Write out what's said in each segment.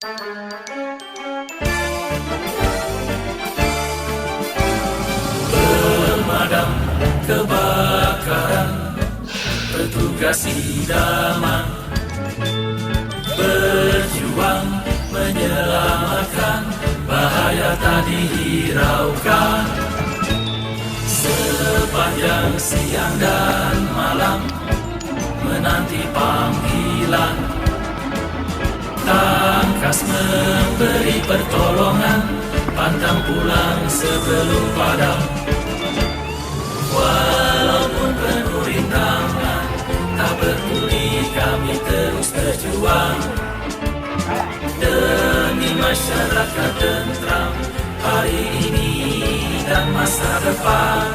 Pemadam kebakaran, petugas idaman, berjuang menyelamatkan, bahaya tak dihiraukan. Sepanjang siang dan malam menanti panggilan, tangkas memberi pertolongan, pantang pulang sebelum padam. Walaupun penuh rintangan, tak peduli kami terus berjuang demi masyarakat tentram hari ini dan masa depan.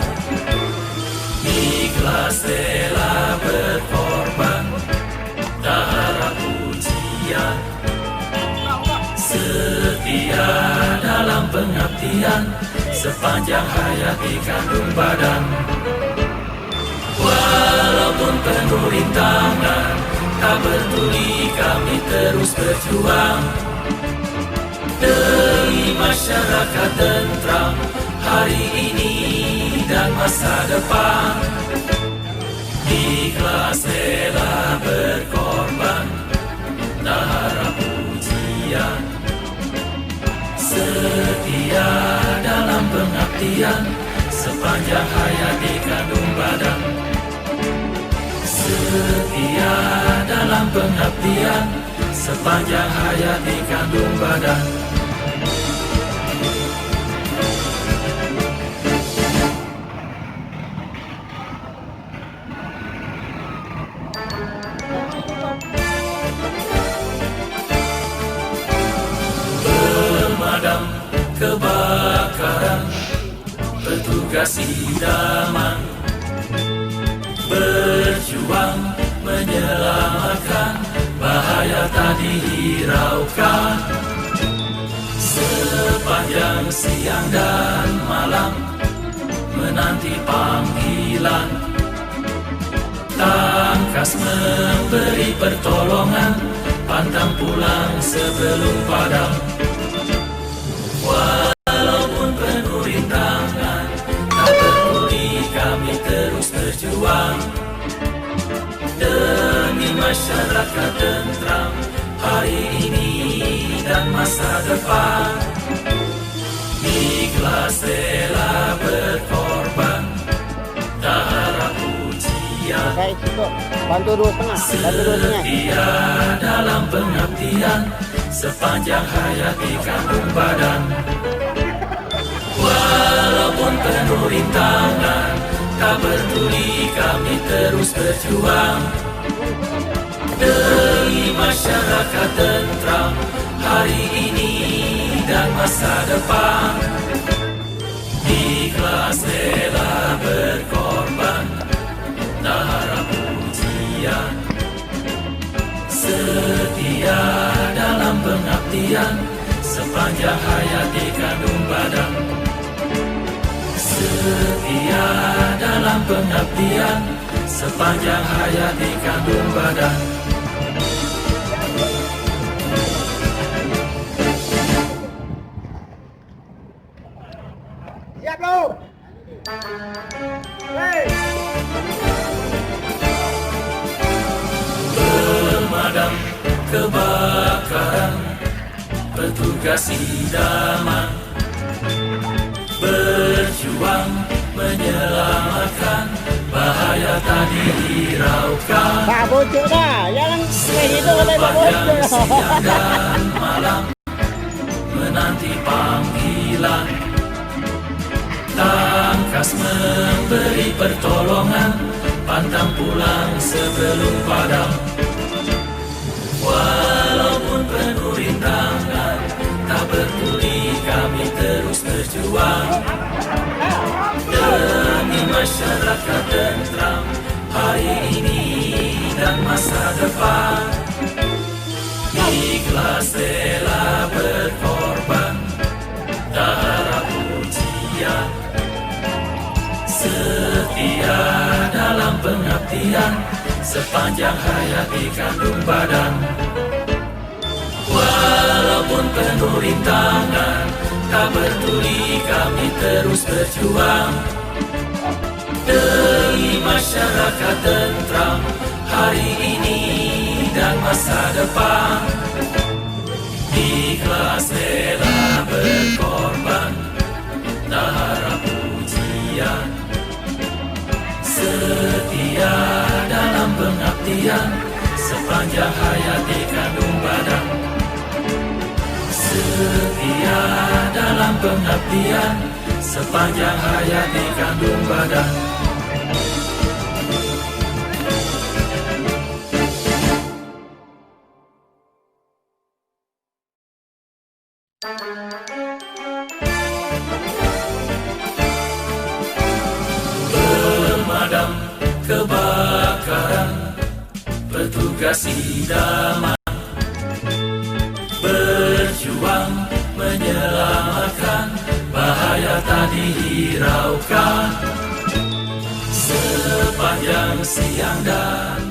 Ikhlas rela berkorban, tak harap pujian, setia dalam pengabdian, sepanjang hayat dikandung badan. Walaupun penuh rintangan, tak peduli kami terus berjuang demi masyarakat tentram hari ini dan masa depan. Ikhlas rela berkorban, tak harap pujian, setia dalam pengabdian, sepanjang hayat dikandung badan. Setia dalam pengabdian, sepanjang hayat dikandung badan. Pemadam kebakaran, petugas idaman, berjuang menyelamatkan, bahaya tak dihiraukan. Sepanjang siang dan malam menanti panggilan, tangkas memberi pertolongan, pantang pulang sebelum padam. Walaupun penuh rintangan, tak peduli kami terus berjuang demi masyarakat tentram hari ini dan masa depan. Ikhlas rela berkorban, tak harap pujian, bantu 2,5, setia dalam pengabdian, sepanjang hayat dikandung badan. Walaupun penuh rintangan, tak peduli kami terus berjuang demi masyarakat tentram hari ini dan masa depan. Ikhlas rela berkorban, tak harap pujian, setia dalam pengabdian, sepanjang hayat dikandung badan. Setia dalam pengabdian, sepanjang hayat dikandung badan. Siap lo. Hey. Pemadam kebakaran, petugas idaman, berjuang menyelamatkan, bahaya tak dihiraukan. Pak Bocok dah, jangan kayak gitu oleh Pak Bocok. Siang dan malam menanti panggilan, tangkas memberi pertolongan, pantang pulang sebelum padam. Walaupun penuh rintangan, tak peduli kami terus berjuang demi masyarakat tentram hari ini dan masa depan. Ikhlas rela berkorban, tak harap pujian, setia dalam pengabdian, sepanjang hayat dikandung badan. Walau walaupun penuh rintangan, tak peduli kami terus berjuang demi masyarakat tentram hari ini dan masa depan. Ikhlas rela berkorban, tak harap pujian, setia dalam pengabdian, sepanjang hayat di kandung badan. Setia dalam pengabdian, sepanjang hayat di kandung badan. Pemadam kebakaran, petugas idaman, berjuang menyelamatkan, bahaya tak dihiraukan. Sepanjang siang dan